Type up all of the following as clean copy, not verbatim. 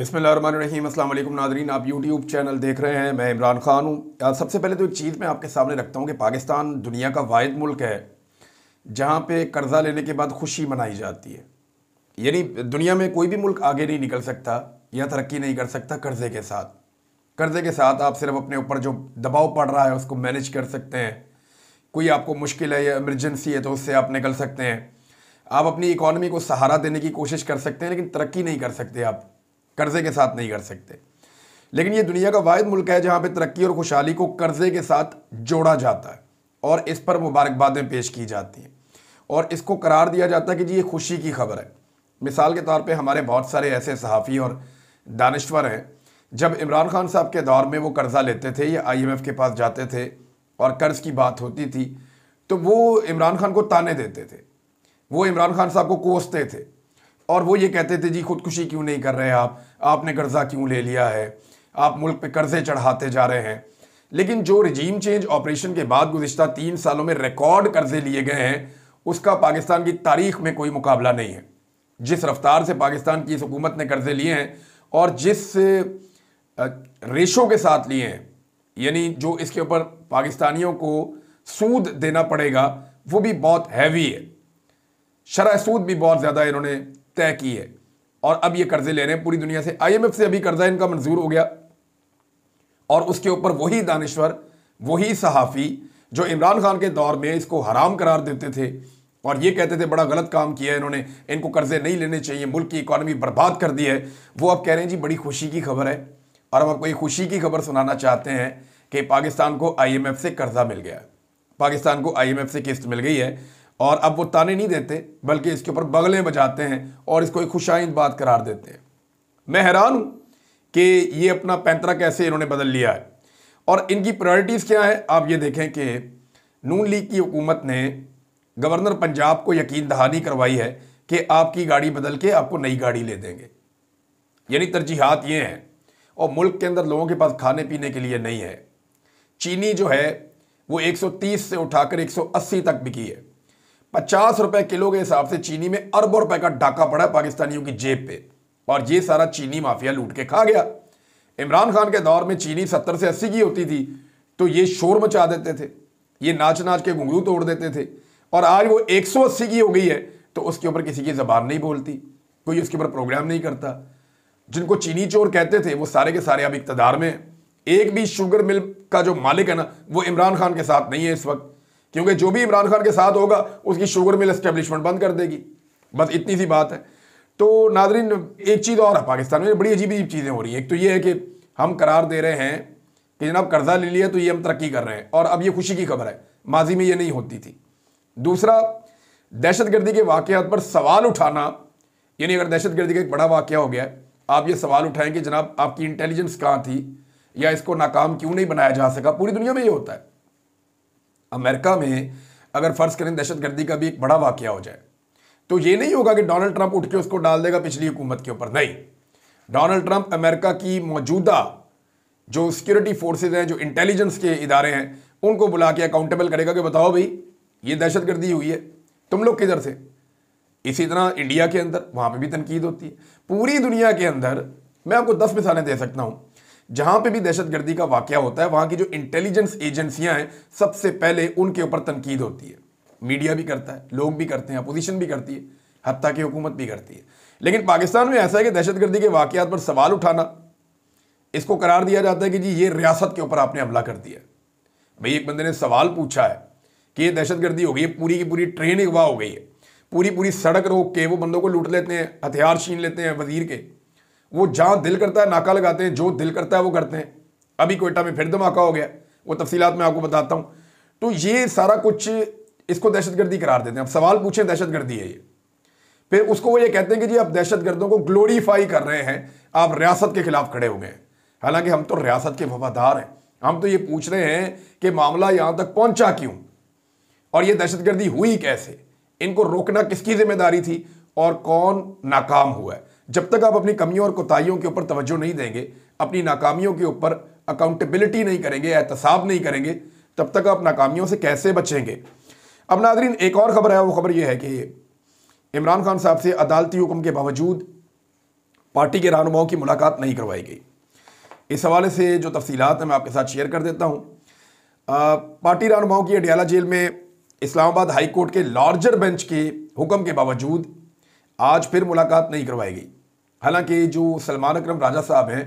बिस्मिल्लाहिर्रहमानिर्रहीम। अस्सलाम वालेकुम नाज़रीन, आप यूट्यूब चैनल देख रहे हैं। मैं इमरान खान हूँ। सबसे पहले तो एक चीज़ मैं आपके सामने रखता हूँ कि पाकिस्तान दुनिया का वाहिद मुल्क है जहाँ पे कर्ज़ा लेने के बाद खुशी मनाई जाती है। यानी दुनिया में कोई भी मुल्क आगे नहीं निकल सकता या तरक्की नहीं कर सकता कर्ज़े के साथ। कर्ज़े के साथ आप सिर्फ अपने ऊपर जो दबाव पड़ रहा है उसको मैनेज कर सकते हैं। कोई आपको मुश्किल है या इमरजेंसी है तो उससे आप निकल सकते हैं। आप अपनी इकॉनमी को सहारा देने की कोशिश कर सकते हैं, लेकिन तरक्की नहीं कर सकते, आप कर्ज़े के साथ नहीं कर सकते। लेकिन ये दुनिया का वाहिद मुल्क है जहाँ पे तरक्की और खुशहाली को कर्ज़े के साथ जोड़ा जाता है और इस पर मुबारकबादें पेश की जाती हैं और इसको करार दिया जाता है कि जी ये खुशी की खबर है। मिसाल के तौर पे हमारे बहुत सारे ऐसे सहाफ़ी और दानिश्वर हैं, जब इमरान खान साहब के दौर में वो कर्ज़ा लेते थे या IMF के पास जाते थे और कर्ज़ की बात होती थी तो वो इमरान खान को ताने देते थे, वो इमरान खान साहब को कोसते थे और वो ये कहते थे जी खुदकुशी क्यों नहीं कर रहे आपने कर्ज़ा क्यों ले लिया है, आप मुल्क पे कर्ज़े चढ़ाते जा रहे हैं। लेकिन जो रिजीम चेंज ऑपरेशन के बाद गुज़िश्ता 3 सालों में रिकॉर्ड कर्ज़े लिए गए हैं उसका पाकिस्तान की तारीख में कोई मुकाबला नहीं है। जिस रफ्तार से पाकिस्तान की इस हुकूमत ने कर्ज़े लिए हैं और जिस रेशो के साथ लिए हैं, यानी जो इसके ऊपर पाकिस्तानियों को सूद देना पड़ेगा वो भी बहुत हैवी है, शरह सूद भी बहुत ज़्यादा इन्होंने तय की है और अब ये कर्जे ले रहे हैं पूरी दुनिया से। IMF से अभी कर्जा इनका मंजूर हो गया और उसके ऊपर वही दानिश्वर, वही सहाफ़ी जो इमरान खान के दौर में इसको हराम करार देते थे और ये कहते थे बड़ा गलत काम किया है इन्होंने, इनको कर्जे नहीं लेने चाहिए, मुल्क की इकॉनमी बर्बाद कर दी है, वो अब कह रहे हैं जी बड़ी खुशी की खबर है। और हम आपको ये खुशी की खबर सुनाना चाहते हैं कि पाकिस्तान को IMF से कर्जा मिल गया, पाकिस्तान को IMF से किस्त मिल गई है और अब वो ताने नहीं देते बल्कि इसके ऊपर बगलें बजाते हैं और इसको एक खुशाइंद बात करार देते हैं। मैं हैरान हूं कि ये अपना पैंतरा कैसे इन्होंने बदल लिया है और इनकी प्रायोरिटीज़ क्या है। आप ये देखें कि नून लीग की हुकूमत ने गवर्नर पंजाब को यकीन दहानी करवाई है कि आपकी गाड़ी बदल के आपको नई गाड़ी ले देंगे, यानी तरजीहात ये हैं और मुल्क के अंदर लोगों के पास खाने पीने के लिए नहीं है। चीनी जो है वो 130 से उठाकर 180 तक बिकी है। 50 रुपए किलो के हिसाब से चीनी में अरबों रुपए का डाका पड़ा है पाकिस्तानियों की जेब पे और ये सारा चीनी माफिया लूट के खा गया। इमरान खान के दौर में चीनी 70 से 80 की होती थी तो ये शोर मचा देते थे, ये नाच नाच के घुंघरू तोड़ देते थे और आज वो 180 की हो गई है तो उसके ऊपर किसी की जबान नहीं बोलती, कोई उसके ऊपर प्रोग्राम नहीं करता। जिनको चीनी चोर कहते थे वो सारे के सारे अब इक्तदार में हैं। एक भी शुगर मिल का जो मालिक है ना वो इमरान खान के साथ नहीं है इस वक्त, क्योंकि जो भी इमरान खान के साथ होगा उसकी शुगर मिल एस्टेब्लिशमेंट बंद कर देगी, बस इतनी सी बात है। तो नाजरीन एक चीज़ और है, पाकिस्तान में बड़ी अजीब अजीब चीज़ें हो रही हैं। एक तो ये है कि हम करार दे रहे हैं कि जनाब कर्जा ले लिया तो ये हम तरक्की कर रहे हैं और अब ये खुशी की खबर है, माजी में ये नहीं होती थी। दूसरा, दहशतगर्दी के वाक़यात पर सवाल उठाना, यानी अगर दहशतगर्दी का एक बड़ा वाक़या हो गया आप ये सवाल उठाएं कि जनाब आपकी इंटेलिजेंस कहाँ थी या इसको नाकाम क्यों नहीं बनाया जा सका। पूरी दुनिया में ये होता है। अमेरिका में अगर फ़र्ज़ करें दहशतगर्दी का भी एक बड़ा वाक़या हो जाए तो ये नहीं होगा कि डोनाल्ड ट्रंप उठ के उसको डाल देगा पिछली हुकूमत के ऊपर, नहीं। डोनाल्ड ट्रंप अमेरिका की मौजूदा जो सिक्योरिटी फोर्सेज हैं, जो इंटेलिजेंस के इदारे हैं, उनको बुला के अकाउंटेबल करेगा कि बताओ भाई ये दहशतगर्दी हुई है, तुम लोग किधर से। इसी तरह इंडिया के अंदर वहाँ पे भी तनकीद होती है। पूरी दुनिया के अंदर मैं आपको 10 मिसालें दे सकता हूँ जहाँ पे भी दहशतगर्दी का वाक़या होता है वहाँ की जो इंटेलिजेंस एजेंसियाँ हैं सबसे पहले उनके ऊपर तनकीद होती है। मीडिया भी करता है, लोग भी करते हैं, अपोजिशन भी करती है, हत्ता की हुकूमत भी करती है। लेकिन पाकिस्तान में ऐसा है कि दहशतगर्दी के वाक़यात पर सवाल उठाना, इसको करार दिया जाता है कि जी ये रियासत के ऊपर आपने हमला कर दिया। भाई एक बंदे ने सवाल पूछा है कि ये दहशतगर्दी हो गई है, पूरी की पूरी ट्रेन अगवा हो गई है, पूरी पूरी सड़क रोक के वो बंदों को लूट लेते हैं, हथियार छीन लेते हैं वजीर के, वो जहाँ दिल करता है नाका लगाते हैं, जो दिल करता है वो करते हैं। अभी कोयटा में फिर धमाका हो गया, वो तफसीलात मैं आपको बताता हूँ। तो ये सारा कुछ इसको दहशतगर्दी करार देते हैं। अब सवाल पूछें दहशतगर्दी है ये, फिर उसको वो ये कहते हैं कि जी आप दहशतगर्दों को ग्लोरीफाई कर रहे हैं, आप रियासत के खिलाफ खड़े हो गए हैं। हालांकि हम तो रियासत के वफादार हैं, हम तो ये पूछ रहे हैं कि मामला यहाँ तक पहुँचा क्यों और ये दहशतगर्दी हुई कैसे, इनको रोकना किसकी जिम्मेदारी थी और कौन नाकाम हुआ है। जब तक आप अपनी कमियों और कोताहियों के ऊपर तवज्जो नहीं देंगे, अपनी नाकामियों के ऊपर अकाउंटेबिलिटी नहीं करेंगे, एहतसाब नहीं करेंगे, तब तक आप नाकामियों से कैसे बचेंगे। अब नाज़रीन एक और ख़बर है, वो ख़बर ये है कि इमरान खान साहब से अदालती हुक्म के बावजूद पार्टी के रहनुमाओं की मुलाकात नहीं करवाई गई। इस हवाले से जो तफसीलात हैं मैं आपके साथ शेयर कर देता हूँ। पार्टी रहनुमाओं की अडयाला जेल में इस्लामाबाद हाई कोर्ट के लार्जर बेंच के हुक्म के बावजूद आज फिर मुलाकात नहीं करवाई गई। हालांकि जो सलमान अकरम राजा साहब हैं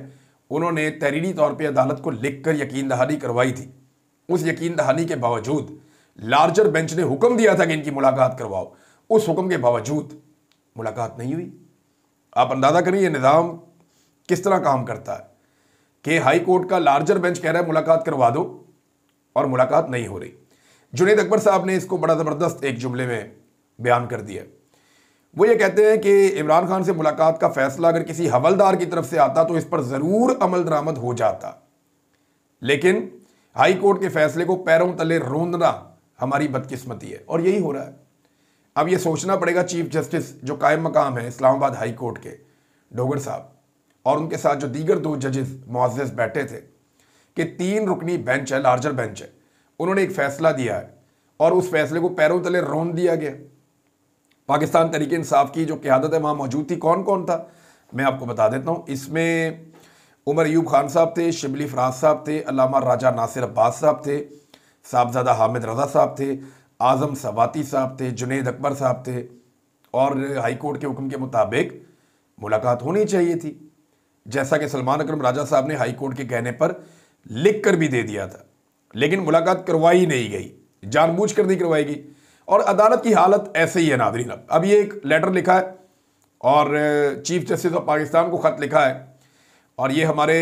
उन्होंने तहरीरी तौर पे अदालत को लिख कर यकीन दहानी करवाई थी। उस यकीन दहानी के बावजूद लार्जर बेंच ने हुक्म दिया था कि इनकी मुलाकात करवाओ, उस हुक्म के बावजूद मुलाकात नहीं हुई। आप अंदाजा करिए ये निज़ाम किस तरह काम करता है कि हाई कोर्ट का लार्जर बेंच कह रहा है मुलाकात करवा दो और मुलाकात नहीं हो रही। जुनैद अकबर साहब ने इसको बड़ा ज़बरदस्त एक जुमले में बयान कर दिया। वो ये कहते हैं कि इमरान खान से मुलाकात का फैसला अगर किसी हवलदार की तरफ से आता तो इस पर ज़रूर अमल दरामद हो जाता, लेकिन हाई कोर्ट के फैसले को पैरों तले रोंदना हमारी बदकिस्मती है और यही हो रहा है। अब ये सोचना पड़ेगा चीफ जस्टिस जो कायम मकाम है इस्लामाबाद हाई कोर्ट के डोगर साहब और उनके साथ जो दीगर 2 जजेस मुअज़्ज़ज़ बैठे थे कि 3 रुकनी बेंच है, लार्जर बेंच है, उन्होंने एक फ़ैसला दिया है और उस फैसले को पैरों तले रौंद दिया गया। पाकिस्तान तहरीक इंसाफ की जो क़यादत है वहाँ मौजूद थी। कौन कौन था मैं आपको बता देता हूँ। इसमें उमर अयूब खान साहब थे, शिबली फराज साहब थे, अल्लामा राजा नासिर अब्बास साहब थे, साहबजादा हामिद रज़ा साहब थे, आज़म सवाती साहब थे, जुनैद अकबर साहब थे और हाई कोर्ट के हुक्म के मुताबिक मुलाकात होनी चाहिए थी, जैसा कि सलमान अकरम राजा साहब ने हाई कोर्ट के कहने पर लिख कर भी दे दिया था। लेकिन मुलाकात करवाई नहीं गई, जानबूझकर नहीं करवाई गई और अदालत की हालत ऐसे ही है नाज़रीन। अब ये एक लेटर लिखा है और चीफ जस्टिस ऑफ पाकिस्तान को ख़त लिखा है और ये हमारे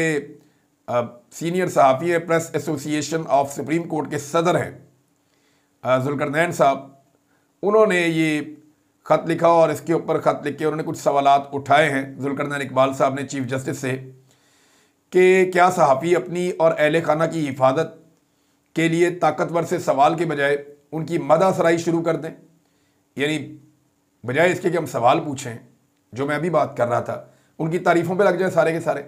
सीनियर सहाफ़ी है, press association of supreme court के सदर हैं जुल्करनैन साहब, उन्होंने ये ख़त लिखा और इसके ऊपर ख़त लिख के उन्होंने कुछ सवालात उठाए हैं जुल्करनैन इकबाल साहब ने चीफ जस्टिस से कि क्या सहाफ़ी अपनी और अहले खाना की हिफाजत के लिए ताकतवर से सवाल के बजाय उनकी मदासराई शुरू कर दें, यानी बजाय इसके कि हम सवाल पूछें, जो मैं अभी बात कर रहा था, उनकी तारीफ़ों पे लग जाए सारे के सारे,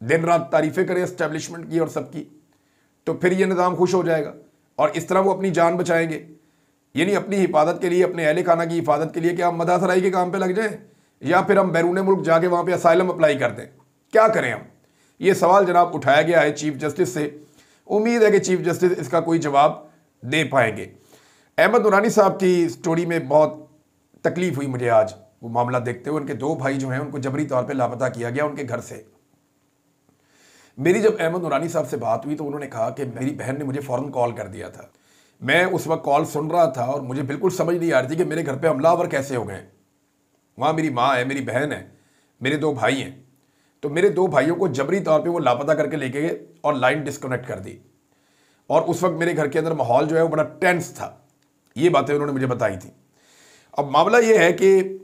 दिन रात तारीफ़ें करें इस्टेब्लिशमेंट की और सबकी, तो फिर ये निज़ाम खुश हो जाएगा और इस तरह वो अपनी जान बचाएंगे। यानी अपनी हिफाजत के लिए, अपने अहले खाना की हिफाजत के लिए क्या हम मदासराई के काम पे लग जाएं या फिर हम बैरून मुल्क जाके वहाँ पे असाइलम अप्लाई कर दें, क्या करें हम? ये सवाल जनाब उठाया गया है चीफ जस्टिस से। उम्मीद है कि चीफ जस्टिस इसका कोई जवाब दे पाएंगे। अहमद नूरानी साहब की स्टोरी में बहुत तकलीफ़ हुई मुझे आज वो मामला देखते हुए। उनके 2 भाई जो हैं उनको जबरी तौर पे लापता किया गया उनके घर से। मेरी जब अहमद नूरानी साहब से बात हुई तो उन्होंने कहा कि मेरी बहन ने मुझे फ़ौरन कॉल कर दिया था। मैं उस वक्त कॉल सुन रहा था और मुझे बिल्कुल समझ नहीं आ रही थी कि मेरे घर पे हमलावर कैसे हो गए। वहाँ मेरी माँ है, मेरी बहन है, मेरे 2 भाई हैं, तो मेरे 2 भाइयों को जबरी तौर पे वो लापता करके लेके गए और लाइन डिस्कनेक्ट कर दी और उस वक्त मेरे घर के अंदर माहौल जो है वो बड़ा टेंस था। ये बातें उन्होंने मुझे बताई थी। अब मामला ये है कि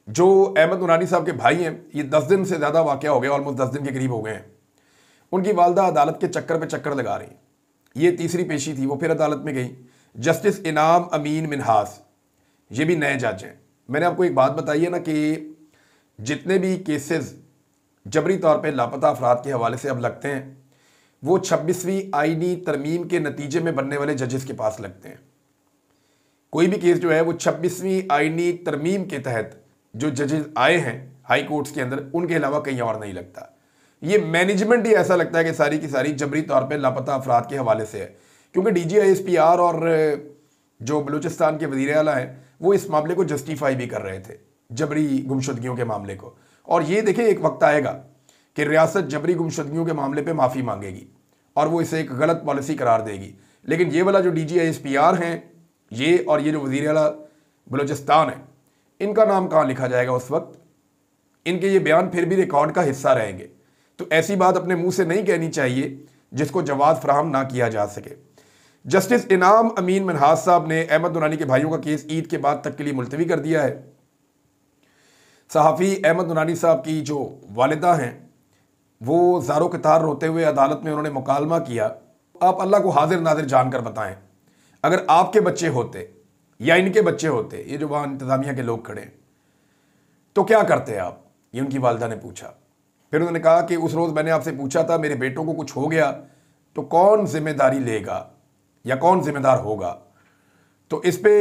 जो अहमद नूरानी साहब के भाई हैं, ये 10 दिन से ज़्यादा वाक़या हो गया, ऑलमोस्ट 10 दिन के करीब हो गए हैं। उनकी वालदा अदालत के चक्कर पे चक्कर लगा रही। ये तीसरी पेशी थी, वो फिर अदालत में गई। जस्टिस इनाम अमीन मिनहास ये भी नए जज हैं। मैंने आपको एक बात बताई है ना कि जितने भी केसेस जबरी तौर पे लापता अफराद के हवाले से अब लगते हैं वो 26वीं आईनी तरमीम के नतीजे में बनने वाले जजेस के पास लगते हैं। कोई भी केस जो है वो 26वीं आईनी तरमीम के तहत जो जजेस आए हैं हाई कोर्ट्स के अंदर, उनके अलावा कहीं और नहीं लगता। ये मैनेजमेंट ही ऐसा लगता है कि सारी की सारी जबरी तौर पे लापता अफराद के हवाले से है, क्योंकि DGISPR और जो बलूचिस्तान के वज़ीर आला हैं वो इस मामले को जस्टिफाई भी कर रहे थे, जबरी गुमशुदगियों के मामले को। और ये देखें एक वक्त आएगा कि रियासत जबरी गुमशुदगियों के मामले पे माफ़ी मांगेगी और वो इसे एक गलत पॉलिसी करार देगी। लेकिन ये वाला जो DGISPR हैं ये और ये जो वज़ीर आला बलूचिस्तान है, इनका नाम कहाँ लिखा जाएगा उस वक्त? इनके ये बयान फिर भी रिकॉर्ड का हिस्सा रहेंगे। तो ऐसी बात अपने मुंह से नहीं कहनी चाहिए जिसको जवाब फराहम ना किया जा सके। जस्टिस इनाम अमीन मिनहास साहब ने अहमद नूरानी के भाइयों का केस ईद के बाद तक के लिए मुलतवी कर दिया है। सहाफ़ी अहमद नूरानी साहब की जो वालिदा हैं वो ज़ारो कतार रोते हुए अदालत में उन्होंने मुकालमा किया। आप अल्लाह को हाजिर नाजिर जानकर बताएं, अगर आपके बच्चे होते या इनके बच्चे होते, ये जो वहाँ इंतज़ामिया के लोग खड़े हैं, तो क्या करते आप? ये उनकी वालिदा ने पूछा। फिर उन्होंने कहा कि उस रोज़ मैंने आपसे पूछा था मेरे बेटों को कुछ हो गया तो कौन जिम्मेदारी लेगा या कौन जिम्मेदार होगा। तो इस पे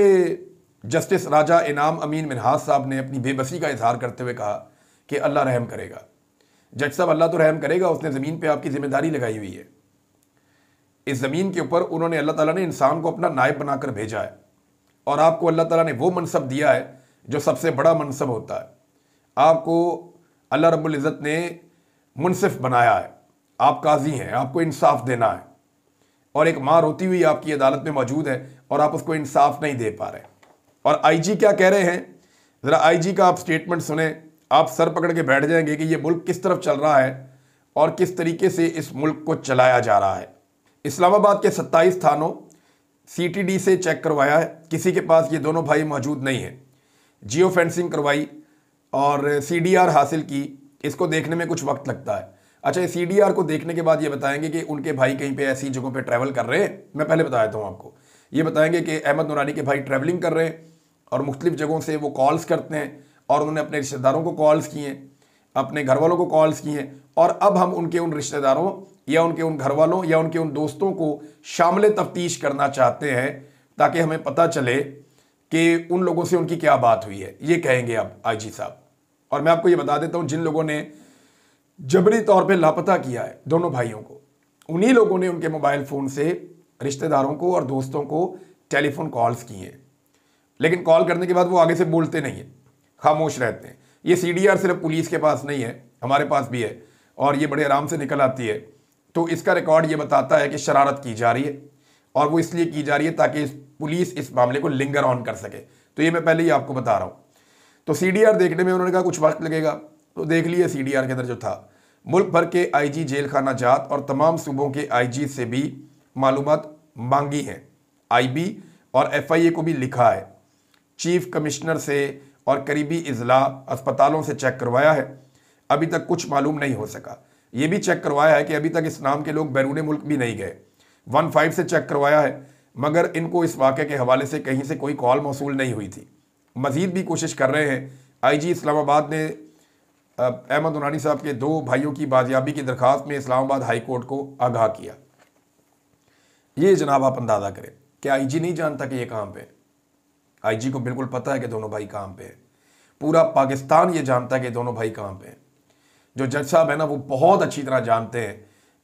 जस्टिस राजा इनाम अमीन मिनहास साहब ने अपनी बेबसी का इजहार करते हुए कहा कि अल्लाह रहम करेगा। जज साहब, अल्लाह तो रहम करेगा, उसने ज़मीन पे आपकी जिम्मेदारी लगाई हुई है। इस ज़मीन के ऊपर उन्होंने, अल्लाह ताला ने इंसान को अपना नायब बनाकर भेजा है और आपको अल्लाह ताला ने वो मनसब दिया है जो सबसे बड़ा मनसब होता है। आपको अल्लाह रब्बुल इज़्ज़त ने मुनसिफ बनाया है, आप काजी हैं, आपको इंसाफ देना है और एक माँ रोती हुई आपकी अदालत में मौजूद है और आप उसको इंसाफ नहीं दे पा रहे। और आईजी क्या कह रहे हैं, ज़रा आईजी का आप स्टेटमेंट सुने, आप सर पकड़ के बैठ जाएंगे कि ये मुल्क किस तरफ चल रहा है और किस तरीके से इस मुल्क को चलाया जा रहा है। इस्लामाबाद के 27 थानों सीटीडी से चेक करवाया है, किसी के पास ये दोनों भाई मौजूद नहीं है। जियो फेंसिंग करवाई और सीडीआर हासिल की, इसको देखने में कुछ वक्त लगता है। अच्छा, ये सीडीआर को देखने के बाद ये बताएंगे कि उनके भाई कहीं पे ऐसी जगहों पे ट्रैवल कर रहे हैं। मैं पहले बता देता हूँ आपको, ये बताएंगे कि अहमद नूरानी के भाई ट्रैवलिंग कर रहे हैं और मुख्तलिफ जगहों से वो कॉल्स करते हैं और उन्होंने अपने रिश्तेदारों को कॉल्स किए हैं, अपने घर वालों को कॉल्स किए हैं और अब हम उनके उन रिश्तेदारों या उनके उन घर वालों या उनके उन दोस्तों को शामिल तफ्तीश करना चाहते हैं ताकि हमें पता चले कि उन लोगों से उनकी क्या बात हुई है। ये कहेंगे अब आईजी साहब। और मैं आपको ये बता देता हूँ, जिन लोगों ने जबरी तौर पे लापता किया है दोनों भाइयों को, उन्हीं लोगों ने उनके मोबाइल फ़ोन से रिश्तेदारों को और दोस्तों को टेलीफोन कॉल्स किए हैं, लेकिन कॉल करने के बाद वो आगे से बोलते नहीं हैं, खामोश रहते हैं। ये सीडीआर सिर्फ पुलिस के पास नहीं है, हमारे पास भी है और ये बड़े आराम से निकल आती है। तो इसका रिकॉर्ड ये बताता है कि शरारत की जा रही है और वो इसलिए की जा रही है ताकि पुलिस इस मामले को लिंगर ऑन कर सके। तो ये मैं पहले ही आपको बता रहा हूँ। तो सीडीआर देखने में उन्होंने कहा कुछ वक्त लगेगा, तो देख लिया सीडीआर के अंदर जो था, मुल्क भर के आईजी, जेल खाना जात और तमाम सूबों के आईजी से भी मालूमात मांगी हैं। आईबी और एफआईए को भी लिखा है, चीफ कमिश्नर से और करीबी इजला अस्पतालों से चेक करवाया है, अभी तक कुछ मालूम नहीं हो सका। ये भी चेक करवाया है कि अभी तक इस नाम के लोग बैरून मुल्क भी नहीं गए। 15 से चेक करवाया है मगर इनको इस वाक़े के हवाले से कहीं से कोई कॉल मौसूल नहीं हुई थी। मज़ीद भी कोशिश कर रहे हैं। आईजी इस्लामाबाद ने अहमद नूरानी साहब के 2 भाइयों की बाजियाबी की दरखास्त में इस्लामाबाद हाई कोर्ट को आगाह किया। ये जनाब आप अंदाज़ा करें कि आईजी नहीं जानता कि ये कहाँ पे है। आईजी को बिल्कुल पता है कि दोनों भाई कहाँ पे हैं। पूरा पाकिस्तान ये जानता है कि दोनों भाई कहाँ पे हैं। जो जज साहब है ना, वो बहुत अच्छी तरह जानते हैं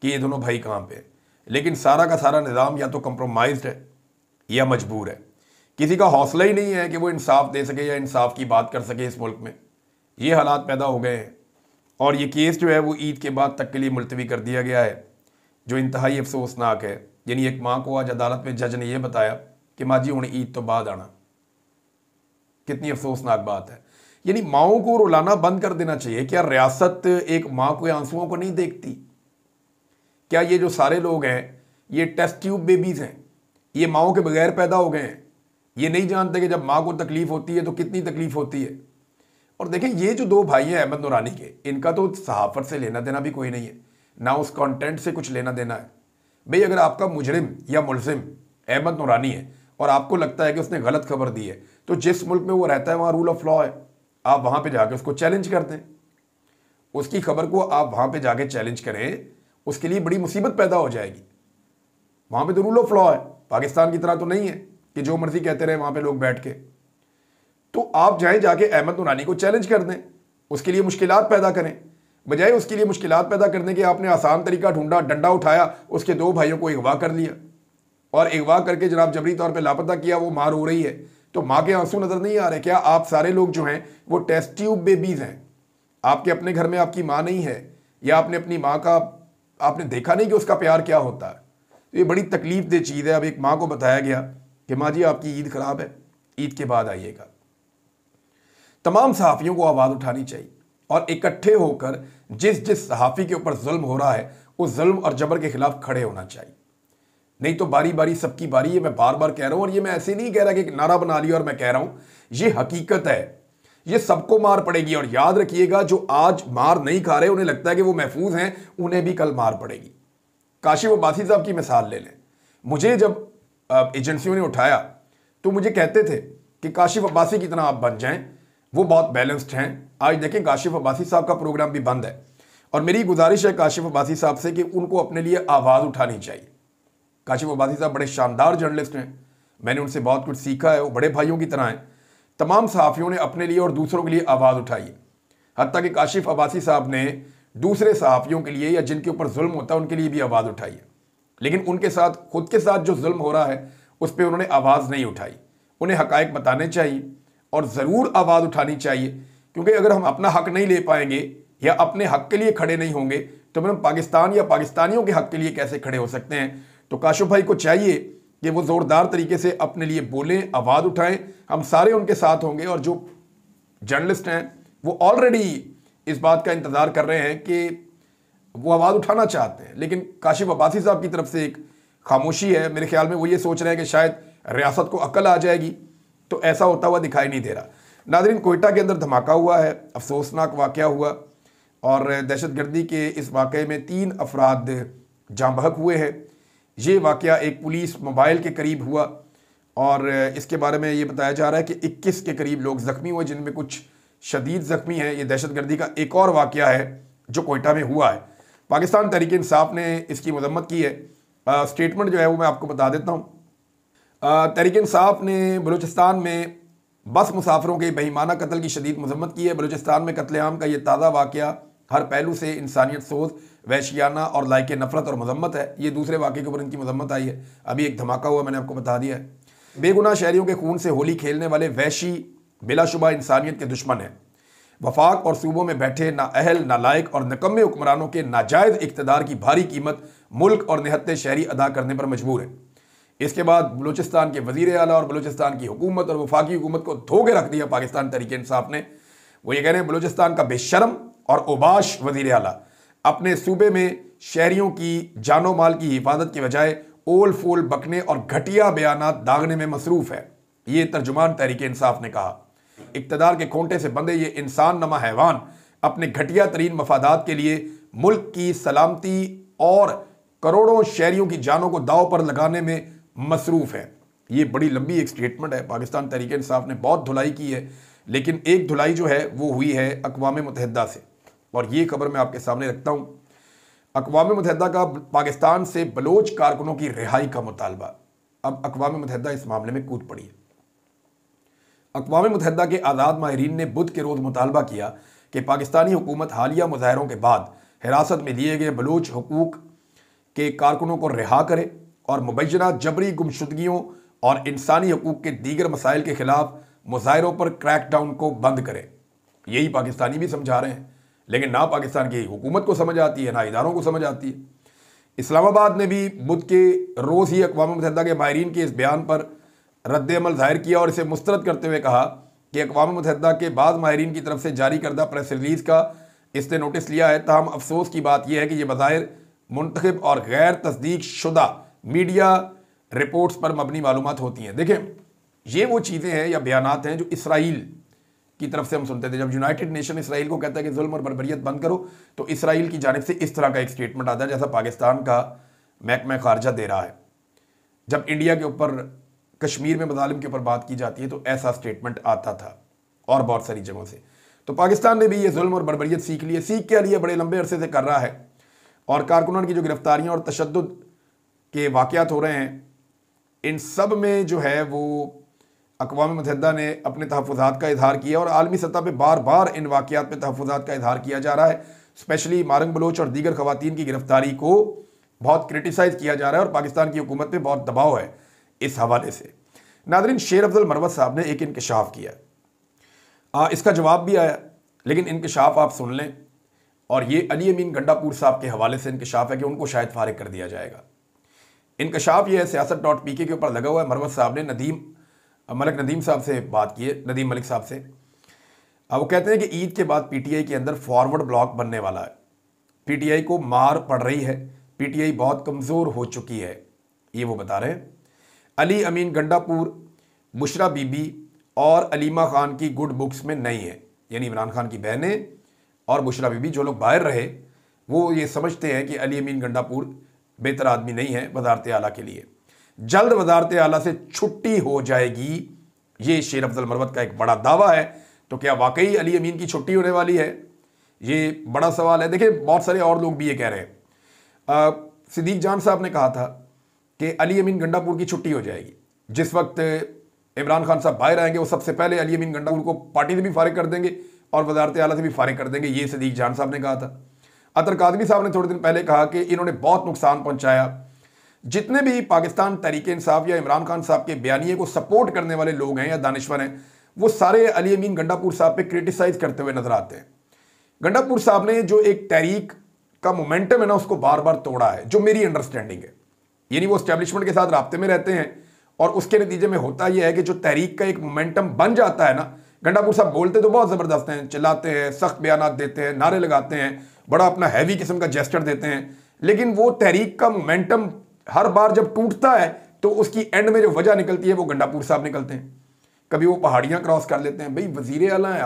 कि ये दोनों भाई कहाँ पे हैं, लेकिन सारा का सारा निज़ाम या तो कंप्रोमाइज्ड है या मजबूर है। किसी का हौसला ही नहीं है कि वो इंसाफ दे सके या इंसाफ की बात कर सके। इस मुल्क में ये हालात पैदा हो गए हैं और ये केस जो है वो ईद के बाद तक के लिए मुलतवी कर दिया गया है, जो इंतहाई अफसोसनाक है। यानी एक माँ को आज अदालत में जज ने यह बताया कि माँ जी उन्हें ईद तो बाद आना। कितनी अफसोसनाक बात है। यानी माओं को रुलाना बंद कर देना चाहिए। क्या रियासत एक माँ के आंसुओं को नहीं देखती? क्या ये जो सारे लोग हैं ये टेस्ट ट्यूब बेबीज हैं? ये माओं के बगैर पैदा हो गए हैं। ये नहीं जानते कि जब माँ को तकलीफ होती है तो कितनी तकलीफ होती है। और देखें, ये जो 2 भाई हैं अहमद नूरानी के, इनका तो सहाफत से लेना देना भी कोई नहीं है, ना उस कंटेंट से कुछ लेना देना है। भाई अगर आपका मुजरिम या मुलजिम अहमद नूरानी है और आपको लगता है कि उसने गलत खबर दी है, तो जिस मुल्क में वो रहता है वहाँ रूल ऑफ लॉ है, आप वहाँ पे जाके उसको चैलेंज कर दें। उसकी खबर को आप वहाँ पे जाके चैलेंज करें, उसके लिए बड़ी मुसीबत पैदा हो जाएगी। वहाँ पे तो रूल ऑफ लॉ है, पाकिस्तान की तरह तो नहीं है कि जो मर्जी कहते रहे वहाँ पे लोग बैठ के। तो आप जाएं, जाके अहमद नूरानी को चैलेंज कर दें, उसके लिए मुश्किलात पैदा करें। बजाय उसके लिए मुश्किलात पैदा करने के आपने आसान तरीका ढूंढा, डंडा उठाया, उसके 2 भाइयों को अगवा कर लिया और अगवा करके जनाब जबरी तौर पे लापता किया। वो मार हो रही है तो माँ के आंसू नजर नहीं आ रहे? क्या आप सारे लोग जो हैं वो टेस्ट ट्यूब बेबीज हैं? आपके अपने घर में आपकी माँ नहीं है या आपने अपनी माँ का आपने देखा नहीं कि उसका प्यार क्या होता है? तो ये बड़ी तकलीफ दे चीज़ है। अब एक माँ को बताया गया कि माँ जी आपकी ईद खराब है, ईद के बाद आइएगा। तमाम सहाफ़ियों को आवाज़ उठानी चाहिए और इकट्ठे होकर जिस जिस सहाफ़ी के ऊपर जुल्म हो रहा है उस जुल्म और जबर के खिलाफ खड़े होना चाहिए। नहीं तो बारी बारी सबकी बारी, ये मैं बार बार कह रहा हूँ और ये मैं ऐसे नहीं कह रहा कि एक नारा बना लिया और मैं कह रहा हूँ, ये हकीकत है। ये सबको मार पड़ेगी और याद रखिएगा जो आज मार नहीं खा रहे, उन्हें लगता है कि वो महफूज हैं, उन्हें भी कल मार पड़ेगी। काशिफ अब्बासी साहब की मिसाल ले लें। मुझे जब एजेंसियों ने उठाया तो मुझे कहते थे कि काशिफ अब्बासी की तरह आप बन जाएं, वो बहुत बैलेंस्ड हैं। आज देखें काशिफ अब्बासी साहब का प्रोग्राम भी बंद है और मेरी गुजारिश है काशिफ अब्बासी साहब से कि उनको अपने लिए आवाज़ उठानी चाहिए। काशिफ अब्बासी साहब बड़े शानदार जर्नलिस्ट हैं, मैंने उनसे बहुत कुछ सीखा है, वो बड़े भाइयों की तरह हैं। तमाम सहाफ़ियों ने अपने लिए और दूसरों के लिए आवाज़ उठाई है। हत्ता कि काशिफ अब्बासी साहब ने दूसरे सहाफ़ियों के लिए या जिनके ऊपर जुल्म होता है उनके लिए भी आवाज़ उठाई है, लेकिन उनके साथ खुद के साथ जो जुल्म हो रहा है उस पर उन्होंने आवाज़ नहीं उठाई। उन्हें हक़ाइक़ बताने चाहिए और ज़रूर आवाज़ उठानी चाहिए, क्योंकि अगर हम अपना हक़ नहीं ले पाएंगे या अपने हक़ के लिए खड़े नहीं होंगे तो हम पाकिस्तान या पाकिस्तानियों के हक़ के लिए कैसे खड़े हो सकते हैं। तो काशिफ भाई को चाहिए कि वो ज़ोरदार तरीके से अपने लिए बोलें, आवाज़ उठाएं, हम सारे उनके साथ होंगे। और जो जर्नलिस्ट हैं वो ऑलरेडी इस बात का इंतज़ार कर रहे हैं कि वो आवाज़ उठाना चाहते हैं, लेकिन काशिफ अब्बासी साहब की तरफ से एक खामोशी है। मेरे ख्याल में वो ये सोच रहे हैं कि शायद रियासत को अक्ल आ जाएगी, तो ऐसा होता हुआ दिखाई नहीं दे रहा। नाज़रीन, कोयटा के अंदर धमाका हुआ है, अफसोसनाक वाक़या हुआ और दहशतगर्दी के इस वाक़े में 3 अफराद जाँ बहक हुए हैं। ये वाक़या एक पुलिस मोबाइल के करीब हुआ और इसके बारे में ये बताया जा रहा है कि 21 के करीब लोग ज़ख्मी हुए, जिनमें कुछ शदीद ज़ख्मी हैं। ये दहशतगर्दी का एक और वाक़या है जो कोयटा में हुआ है। पाकिस्तान तहरीक इंसाफ ने इसकी मज़म्मत की है। स्टेटमेंट जो है वो मैं आपको बता देता हूँ। तहरीक इंसाफ ने बलूचिस्तान में बस मुसाफिरों के बेईमाना कत्ल की शदीद मज़म्मत की है। बलूचिस्तान में कत्लेआम का ये ताज़ा वाक़या हर पहलू से इंसानियत सोच, वहशियाना और लायक नफ़रत और मज़म्मत है। ये दूसरे वाक़े के ऊपर इनकी मज़म्मत आई है। अभी एक धमाका हुआ, मैंने आपको बता दिया है। बेगुनाह शहरियों के खून से होली खेलने वाले वहशी बिलाशुबा इंसानियत के दुश्मन हैं। वफाक और सूबों में बैठे नाअहल, नालायक और निकम्मे हुक्मरानों के नाजायज़ इक़्तिदार की भारी कीमत मुल्क और निहत्ते शहरी अदा करने पर मजबूर है। इसके बाद बलूचिस्तान के वज़ीर आला और बलूचिस्तान की हुकूमत और वफाकी हुकूमत को धो के रख दिया पाकिस्तान तहरीक इंसाफ ने। वो ये कह रहे हैं बलूचिस्तान का बेशरम और उबाश वज़ीर आला अपने सूबे में शहरियों की जानो माल की हिफाजत की बजाय ओल फोल बकने और घटिया बयानात दागने में मसरूफ़ है। ये तर्जुमान तहरीक इंसाफ ने कहा। इक़्तिदार के खोंटे से बंधे ये इंसान नमा हैवान अपने घटिया तरीन मफादात के लिए मुल्क की सलामती और करोड़ों शहरियों की जानों को दाव पर लगाने में मसरूफ़ है। ये बड़ी लंबी एक स्टेटमेंट है। पाकिस्तान तहरीक इंसाफ ने बहुत धुलाई की है, लेकिन एक धुलाई जो है वो हुई है अक़वाम मुत्तहिदा से, और ये खबर मैं आपके सामने रखता हूँ। अक़वाम मुत्तहिदा का पाकिस्तान से बलोच कारकुनों की रिहाई का मुतालबा। अब अक़वाम मुत्तहिदा इस मामले में कूद पड़ी है। अक़वाम मुत्तहिदा के आज़ाद माहिरीन ने बुध के रोज़ मुतालबा किया कि पाकिस्तानी हुकूमत हालिया मुजाहरों के बाद हिरासत में लिए गए बलोच हुकूक के कारकुनों को रिहा करे और मुबैना जबरी गुमशुदगियों और इंसानी हकूक़ के दीगर मसाइल के ख़िलाफ़ मुजाहरों पर क्रैकडाउन को बंद करे। यही पाकिस्तानी भी समझा रहे हैं, लेकिन ना पाकिस्तान की हुकूमत को समझ आती है, ना इदारों को समझ आती है। इस्लामाबाद ने भी बुध के रोज़ ही अक़वाम मुत्तहिदा के माहिरीन के इस बयान पर रद्द अमल ज़ाहिर किया और इसे मुस्तरद करते हुए कहा कि अक़वाम मुत्तहिदा के बाद माहिरीन की तरफ से जारी करदा प्रेस रिलीज़ का इसने नोटिस लिया है। ताहम अफसोस की बात यह है कि ये बज़ाहिर मुंतखब और गैर तस्दीक शुदा मीडिया रिपोर्ट्स पर मबनी मालूमात होती हैं। देखें, ये वो चीज़ें हैं या बयानात हैं जो इसराइल की तरफ से हम सुनते थे। जब यूनाइटेड नेशन इसराइल को कहता है कि जुल्म और बर्बरियत बंद करो, तो इसराइल की जानिब से इस तरह का एक स्टेटमेंट आता है जैसा पाकिस्तान का महकमा खारजा दे रहा है। जब इंडिया के ऊपर, कश्मीर में मज़ालिम के ऊपर बात की जाती है तो ऐसा स्टेटमेंट आता था, और बहुत सारी जगहों से। तो पाकिस्तान ने भी ये जुल्म और बर्बरियत सीख ली है, सीख क्या लिया, बड़े लंबे अरसे से कर रहा है। और कारकुनान की जो गिरफ्तारियाँ और तशद्दुद के वाक़यात हो रहे हैं, इन सब में जो है वो अक़वाम मुत्तहिदा ने अपने तहफ़्फ़ुज़ात का इज़हार किया और आलमी सतह पर बार बार इन वाक़यात में तहफ़्फ़ुज़ात का इज़हार किया जा रहा है। स्पेशली मारंग बलोच और दीगर ख़वातीन की गिरफ्तारी को बहुत क्रिटिसाइज़ किया जा रहा है और पाकिस्तान की हुकूमत पे बहुत दबाव है इस हवाले से। नाज़रीन, शेर अफ़ज़ल मरवत साहब ने एक इंकशाफ किया, इसका जवाब भी आया, लेकिन इंकशाफ आप सुन लें। और ये अली अमीन गंडापुर साहब के हवाले से इंकशाफ है कि उनको शायद फारिग कर दिया जाएगा। इंकशाफ ये है, siyaasat.pk के ऊपर लगा हुआ है। मरवत साहब ने मलिक नदीम साहब से बात की है, नदीम मलिक साहब से। वो कहते हैं कि ईद के बाद पीटीआई के अंदर फॉरवर्ड ब्लॉक बनने वाला है। पीटीआई को मार पड़ रही है, पीटीआई बहुत कमज़ोर हो चुकी है, ये वो बता रहे हैं। अली अमीन गंडापुर, बुशरा बीबी और अलीमा खान की गुड बुक्स में नहीं है, यानी इमरान खान की बहनें और बुशरा बीबी, जो लोग बाहर रहे वो ये समझते हैं कि अली अमीन गंडापुर बेहतर आदमी नहीं है वज़ारत आला के लिए। जल्द वज़ारत आला से छुट्टी हो जाएगी, ये शेर अफ़ज़ल मरवत का एक बड़ा दावा है। तो क्या वाकई अली अमीन की छुट्टी होने वाली है? ये बड़ा सवाल है। देखिए, बहुत सारे और लोग भी ये कह रहे हैं। सिद्दीक जान साहब ने कहा था कि अली अमीन गंडापुर की छुट्टी हो जाएगी। जिस वक्त इमरान खान साहब बाहर आएंगे वो सबसे पहले अली अमीन गंडापुर को पार्टी से भी फारिग कर देंगे और वजारत आला से भी फारिग कर देंगे, ये सदीक जान साहब ने कहा था। अतर कादमी साहब ने थोड़े दिन पहले कहा कि इन्होंने बहुत नुकसान पहुंचाया। जितने भी पाकिस्तान तहरीक इंसाफ या इमरान खान साहब के बयानिए को सपोर्ट करने वाले लोग हैं या दानिश्वर हैं, वो सारे अली अमीन गंडापुर साहब पे क्रिटिसाइज करते हुए नजर आते हैं। गंडापुर साहब ने जो एक तहरीक का मोमेंटम है ना, उसको बार बार तोड़ा है, जो मेरी अंडरस्टैंडिंग है। यानी वो एस्टेब्लिशमेंट के साथ राब्ते में रहते हैं और उसके नतीजे में होता यह है कि जो तहरीक का एक मोमेंटम बन जाता है ना, गंडापुर साहब बोलते तो बहुत ज़बरदस्त हैं, चिल्लाते हैं, सख्त बयान देते हैं, नारे लगाते हैं, बड़ा अपना हैवी किस्म का जेस्चर देते हैं, लेकिन वो तहरीक का मोमेंटम हर बार जब टूटता है तो उसकी एंड में जो वजह निकलती है वो गंडापुर साहब निकलते हैं। कभी वो पहाड़ियाँ क्रॉस कर लेते हैं। भाई वज़ीर आला हैं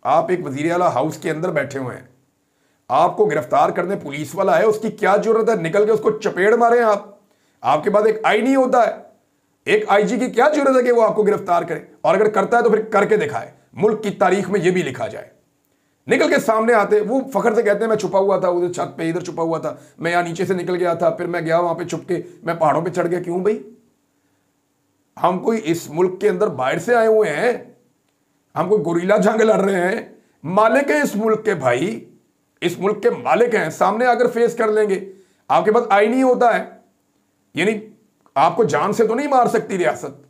आप एक वज़ीर आला हाउस के अंदर बैठे हुए हैं, आपको गिरफ्तार करने पुलिस वाला है, उसकी क्या जरूरत है निकल के उसको चपेड़ मारे आप? आपके पास एक आई नहीं होता है, एक आईजी की क्या जरूरत है कि वो आपको गिरफ्तार करे? और अगर करता है तो फिर करके दिखाए, मुल्क की तारीख में ये भी लिखा जाए। निकल के सामने आते, वो फखर से कहते हैं मैं छुपा हुआ था उधर छत पे, इधर छुपा हुआ था, मैं यहाँ नीचे से निकल गया था, फिर मैं गया वहां पे छुप के, मैं पहाड़ों पे चढ़ गया। क्यों भाई? हम कोई इस मुल्क के अंदर बाहर से आए हुए हैं, हम कोई गोरीला जंग लड़ रहे हैं? मालिक है इस मुल्क के भाई, इस मुल्क के मालिक हैं, सामने आकर फेस कर लेंगे। आपके पास आई नहीं होता है, यानी आपको जान से तो नहीं मार सकती रियासत,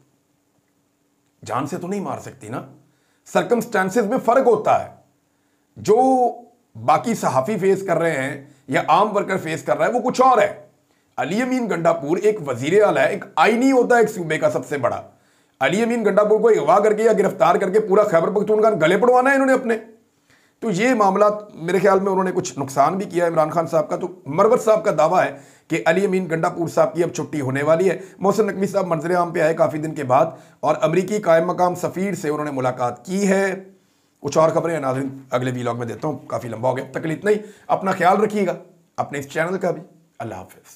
जान से तो नहीं मार सकती ना। सर्कमस्टेंसेस में फर्क होता है। जो बाकी सहाफी फेस कर रहे हैं या आम वर्कर फेस कर रहा है वो कुछ और है। अली अमीन गंडापुर एक वजीर आला है, एक आईनी होता है एक सूबे का सबसे बड़ा। अली अमीन गंडापुर को अगवा करके या गिरफ्तार करके पूरा खैबर पख्तूनख्वा गले पड़वाना है इन्होंने अपने। तो ये मामला मेरे ख्याल में उन्होंने कुछ नुकसान भी किया इमरान खान साहब का। तो मरवत साहब का दावा है कि अली अमीन गंडापुर साहब की अब छुट्टी होने वाली है। मोहसिन नकवी साहब मंजर आम पे आए काफ़ी दिन के बाद और अमरीकी कायम मकाम सफ़ीर से उन्होंने मुलाकात की है। कुछ और खबरें नाज़रीन अगले वीलॉग में देता हूँ, काफ़ी लंबा हो गया। तक इतना ही, अपना ख्याल रखिएगा, अपने इस चैनल का भी। अल्लाह हाफ़िज़।